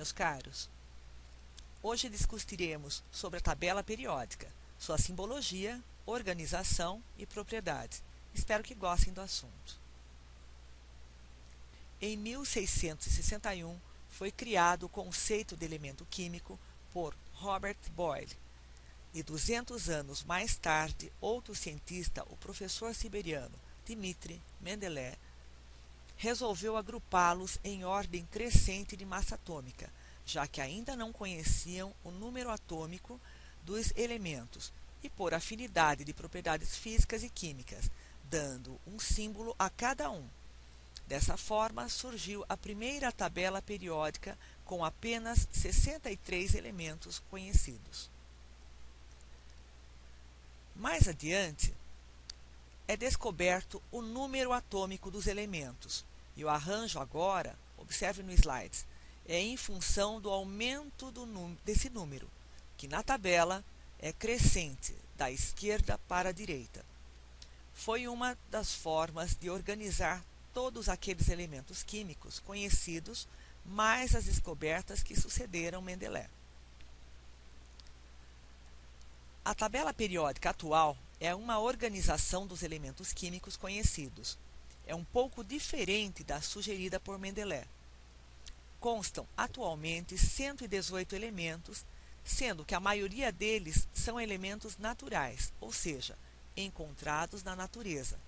meus caros? Hoje discutiremos sobre a tabela periódica, sua simbologia, organização e propriedades. Espero que gostem do assunto. Em 1661, foi criado o conceito de elemento químico por Robert Boyle. E 200 anos mais tarde, outro cientista, o professor siberiano Dmitri Mendeleev, resolveu agrupá-los em ordem crescente de massa atômica, já que ainda não conheciam o número atômico dos elementos, e por afinidade de propriedades físicas e químicas, dando um símbolo a cada um. Dessa forma, surgiu a primeira tabela periódica com apenas 63 elementos conhecidos. Mais adiante, é descoberto o número atômico dos elementos, e o arranjo agora, observe no slide, é em função do aumento desse número, que na tabela é crescente, da esquerda para a direita. Foi uma das formas de organizar todos aqueles elementos químicos conhecidos, mais as descobertas que sucederam Mendeleev. A tabela periódica atual é uma organização dos elementos químicos conhecidos. É um pouco diferente da sugerida por Mendeleev. Constam atualmente 118 elementos, sendo que a maioria deles são elementos naturais, ou seja, encontrados na natureza,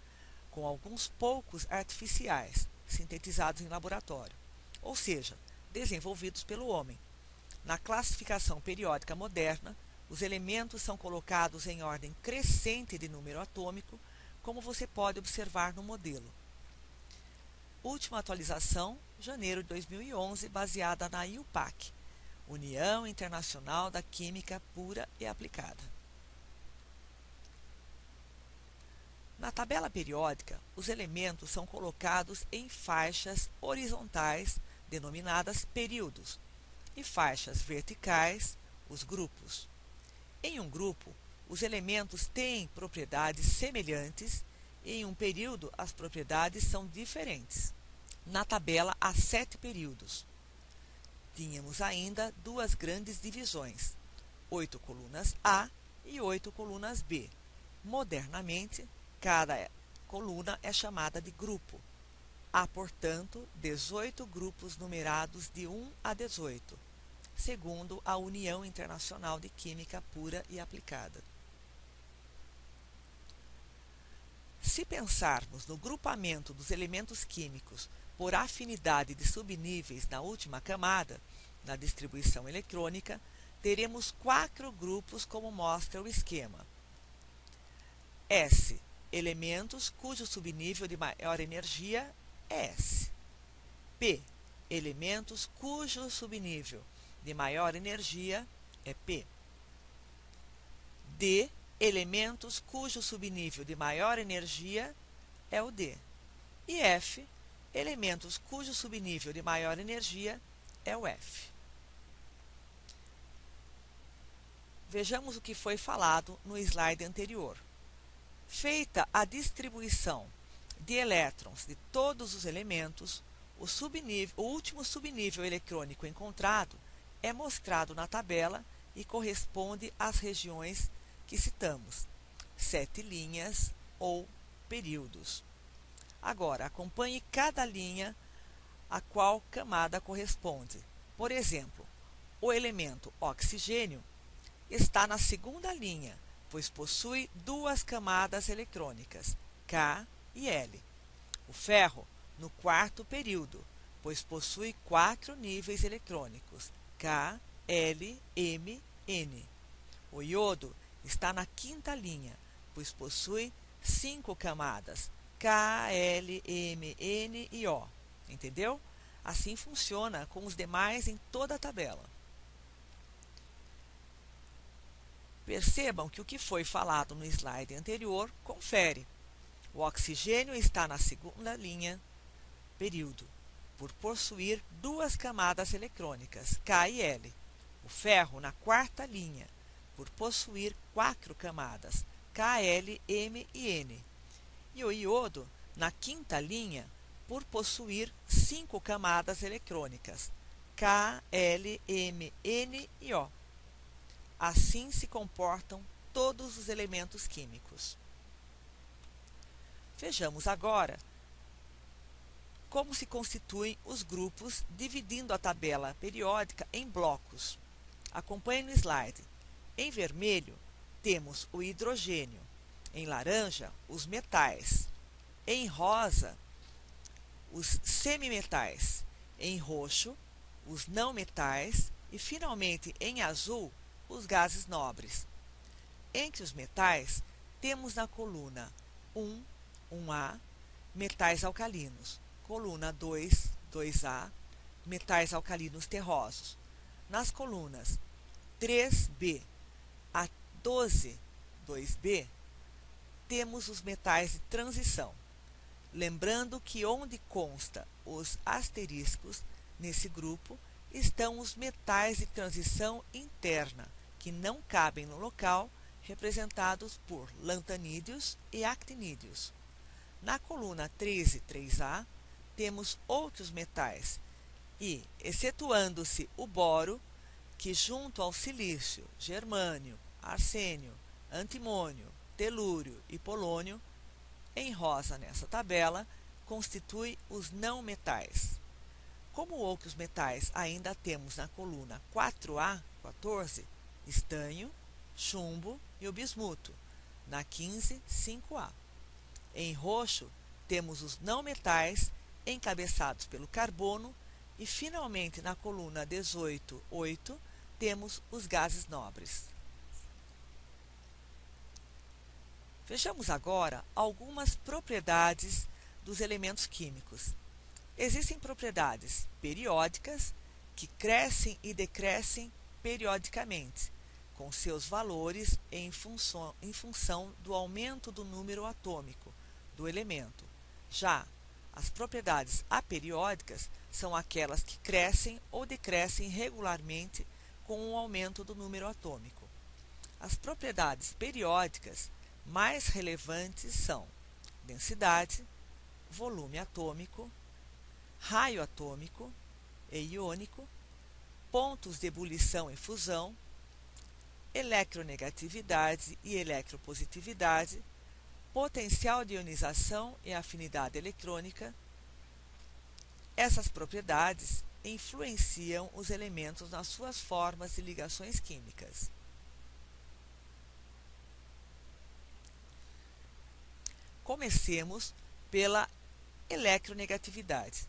com alguns poucos artificiais, sintetizados em laboratório, ou seja, desenvolvidos pelo homem. Na classificação periódica moderna, os elementos são colocados em ordem crescente de número atômico, como você pode observar no modelo. Última atualização, janeiro de 2011, baseada na IUPAC, União Internacional da Química Pura e Aplicada. Na tabela periódica, os elementos são colocados em faixas horizontais, denominadas períodos, e faixas verticais, os grupos. Em um grupo, os elementos têm propriedades semelhantes e em um período as propriedades são diferentes. Na tabela há 7 períodos. Tínhamos ainda 2 grandes divisões, 8 colunas A e 8 colunas B. Modernamente, cada coluna é chamada de grupo. Há, portanto, 18 grupos numerados de 1 a 18. Segundo a União Internacional de Química Pura e Aplicada. Se pensarmos no grupamento dos elementos químicos por afinidade de subníveis na última camada, na distribuição eletrônica, teremos 4 grupos como mostra o esquema. S. Elementos cujo subnível de maior energia é S. P. Elementos cujo subnível de maior energia é P. D. Elementos cujo subnível de maior energia é o D. E F. Elementos cujo subnível de maior energia é o F. Vejamos o que foi falado no slide anterior. Feita a distribuição de elétrons de todos os elementos, o último subnível eletrônico encontrado é mostrado na tabela e corresponde às regiões que citamos, 7 linhas ou períodos. Agora, acompanhe cada linha a qual camada corresponde. Por exemplo, o elemento oxigênio está na segunda linha, pois possui 2 camadas eletrônicas, K e L. O ferro, no 4º período, pois possui 4 níveis eletrônicos, K, L, M, N. O iodo está na 5ª linha, pois possui 5 camadas, K, L, M, N e O. Entendeu? Assim funciona com os demais em toda a tabela. Percebam que o que foi falado no slide anterior confere. O oxigênio está na 2ª linha, período, por possuir 2 camadas eletrônicas, K e L. O ferro na 4ª linha, por possuir 4 camadas, K, L, M e N. E o iodo na 5ª linha, por possuir 5 camadas eletrônicas, K, L, M, N e O. Assim se comportam todos os elementos químicos. Vejamos agora como se constituem os grupos, dividindo a tabela periódica em blocos. Acompanhe no slide. Em vermelho, temos o hidrogênio. Em laranja, os metais. Em rosa, os semimetais. Em roxo, os não metais. E, finalmente, em azul, os gases nobres. Entre os metais, temos na coluna 1, 1A, metais alcalinos. Coluna 2, 2A, metais alcalinos terrosos. Nas colunas 3B a 12, 2B, temos os metais de transição. Lembrando que onde consta os asteriscos, nesse grupo, estão os metais de transição interna, que não cabem no local, representados por lantanídeos e actinídeos. Na coluna 13, 3A, temos outros metais e, excetuando-se o boro, que junto ao silício, germânio, arsênio, antimônio, telúrio e polônio, em rosa nessa tabela, constitui os não metais. Como outros metais ainda temos na coluna 4A, 14, estanho, chumbo e o bismuto, na 15, 5A. Em roxo, temos os não metais encabeçados pelo carbono e, finalmente, na coluna 18, 8, temos os gases nobres. Vejamos agora algumas propriedades dos elementos químicos. Existem propriedades periódicas que crescem e decrescem periodicamente, com seus valores em função do aumento do número atômico do elemento. Já as propriedades aperiódicas são aquelas que crescem ou decrescem regularmente com o aumento do número atômico. As propriedades periódicas mais relevantes são densidade, volume atômico, raio atômico e iônico, pontos de ebulição e fusão, eletronegatividade e eletropositividade, potencial de ionização e afinidade eletrônica. Essas propriedades influenciam os elementos nas suas formas e ligações químicas. Comecemos pela eletronegatividade.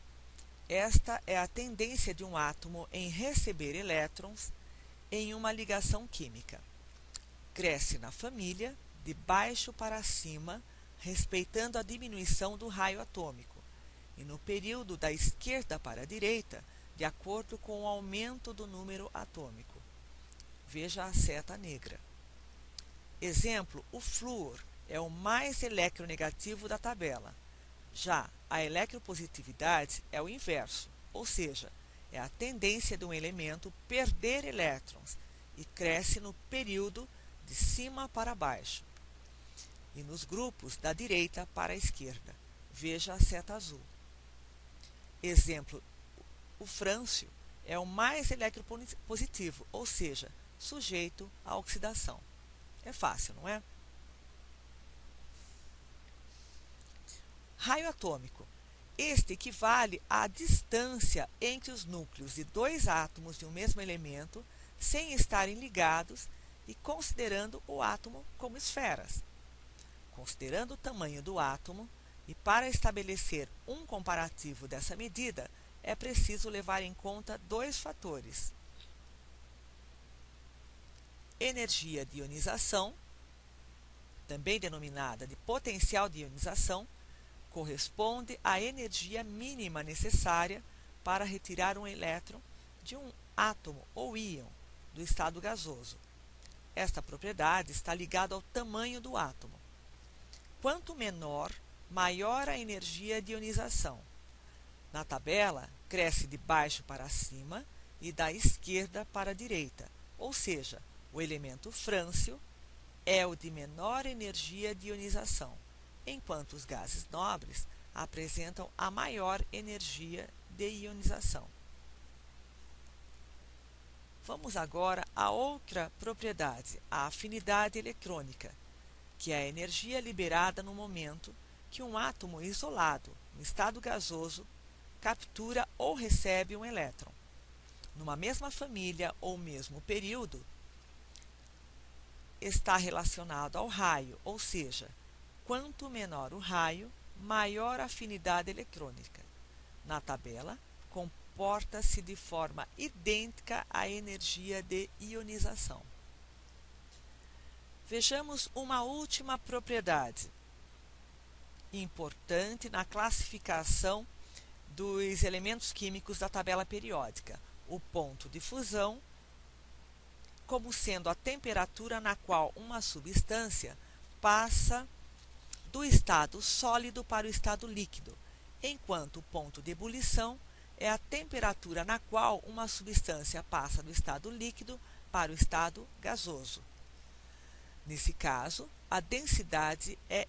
Esta é a tendência de um átomo em receber elétrons em uma ligação química. Cresce na família de baixo para cima, respeitando a diminuição do raio atômico, e no período da esquerda para a direita, de acordo com o aumento do número atômico. Veja a seta negra. Exemplo, o flúor é o mais eletronegativo da tabela. Já a eletropositividade é o inverso, ou seja, é a tendência de um elemento perder elétrons e cresce no período de cima para baixo e nos grupos da direita para a esquerda. Veja a seta azul. Exemplo, o frâncio é o mais eletropositivo, ou seja, sujeito à oxidação. É fácil, não é? Raio atômico. Este equivale à distância entre os núcleos de dois átomos de um mesmo elemento sem estarem ligados e considerando o átomo como esferas. Considerando o tamanho do átomo, e para estabelecer um comparativo dessa medida, é preciso levar em conta dois fatores. Energia de ionização, também denominada de potencial de ionização, corresponde à energia mínima necessária para retirar um elétron de um átomo ou íon do estado gasoso. Esta propriedade está ligada ao tamanho do átomo. Quanto menor, maior a energia de ionização. Na tabela, cresce de baixo para cima e da esquerda para a direita, ou seja, o elemento frâncio é o de menor energia de ionização, enquanto os gases nobres apresentam a maior energia de ionização. Vamos agora a outra propriedade, a afinidade eletrônica, que é a energia liberada no momento que um átomo isolado, no estado gasoso, captura ou recebe um elétron. Numa mesma família ou mesmo período, está relacionado ao raio, ou seja, quanto menor o raio, maior a afinidade eletrônica. Na tabela, comporta-se de forma idêntica à energia de ionização. Vejamos uma última propriedade importante na classificação dos elementos químicos da tabela periódica, o ponto de fusão, como sendo a temperatura na qual uma substância passa do estado sólido para o estado líquido, enquanto o ponto de ebulição é a temperatura na qual uma substância passa do estado líquido para o estado gasoso. Nesse caso, a densidade é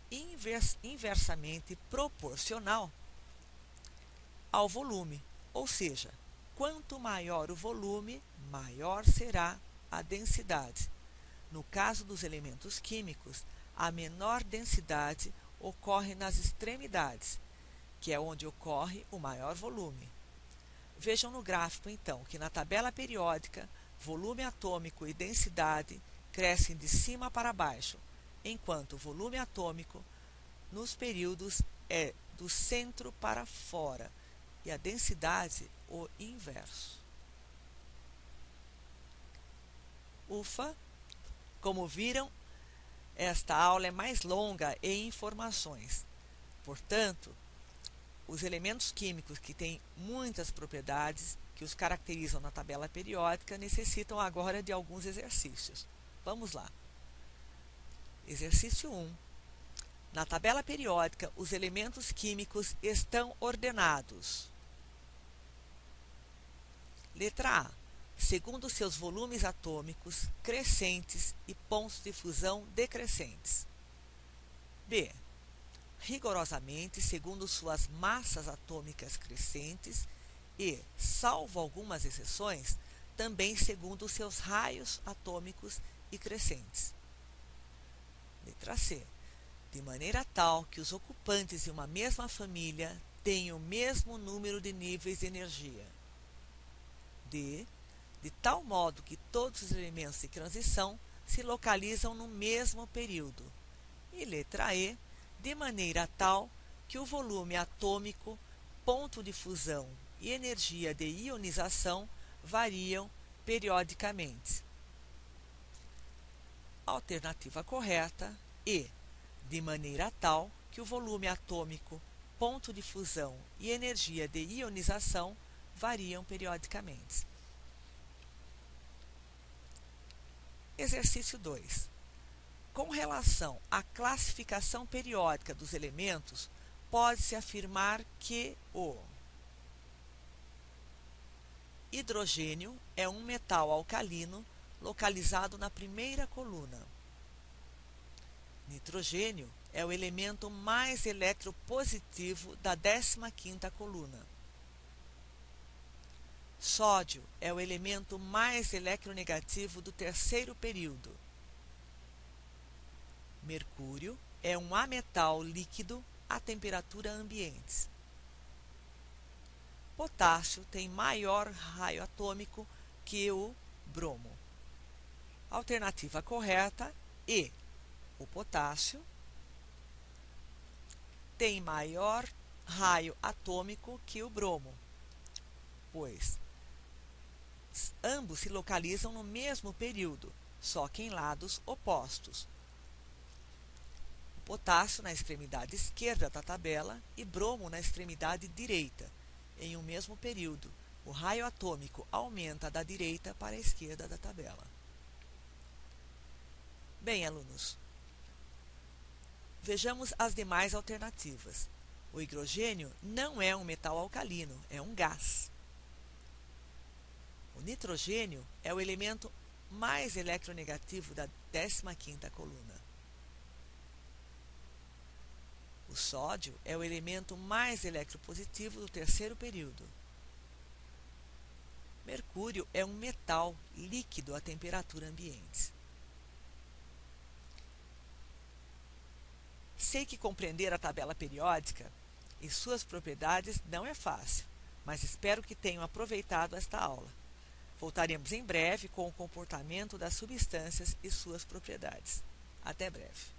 inversamente proporcional ao volume, ou seja, quanto maior o volume, maior será a densidade. No caso dos elementos químicos, a menor densidade ocorre nas extremidades, que é onde ocorre o maior volume. Vejam no gráfico, então, que na tabela periódica, volume atômico e densidade crescem de cima para baixo, enquanto o volume atômico nos períodos é do centro para fora e a densidade o inverso. Ufa! Como viram, esta aula é mais longa em informações. Portanto, os elementos químicos que têm muitas propriedades que os caracterizam na tabela periódica necessitam agora de alguns exercícios. Vamos lá. Exercício 1. Na tabela periódica, os elementos químicos estão ordenados. Letra A. Segundo seus volumes atômicos crescentes e pontos de fusão decrescentes. B. Rigorosamente segundo suas massas atômicas crescentes e, salvo algumas exceções, também segundo seus raios atômicos e crescentes. Letra C. De maneira tal que os ocupantes de uma mesma família tenham o mesmo número de níveis de energia. D. De tal modo que todos os elementos de transição se localizam no mesmo período. E letra E. De maneira tal que o volume atômico, ponto de fusão e energia de ionização variam periodicamente. Alternativa correta, E. De maneira tal que o volume atômico, ponto de fusão e energia de ionização variam periodicamente. Exercício 2. Com relação à classificação periódica dos elementos, pode-se afirmar que o hidrogênio é um metal alcalino localizado na primeira coluna. Nitrogênio é o elemento mais eletropositivo da 15ª coluna. Sódio é o elemento mais eletronegativo do terceiro período. Mercúrio é um ametal líquido a temperatura ambiente. Potássio tem maior raio atômico que o bromo. Alternativa correta, E. O potássio tem maior raio atômico que o bromo, pois ambos se localizam no mesmo período, só que em lados opostos. O potássio na extremidade esquerda da tabela e bromo na extremidade direita. Em um mesmo período, o raio atômico aumenta da direita para a esquerda da tabela. Bem, alunos, vejamos as demais alternativas. O hidrogênio não é um metal alcalino, é um gás. O nitrogênio é o elemento mais eletronegativo da 15ª coluna. O sódio é o elemento mais eletropositivo do terceiro período. Mercúrio é um metal líquido a temperatura ambiente. Sei que compreender a tabela periódica e suas propriedades não é fácil, mas espero que tenham aproveitado esta aula. Voltaremos em breve com o comportamento das substâncias e suas propriedades. Até breve.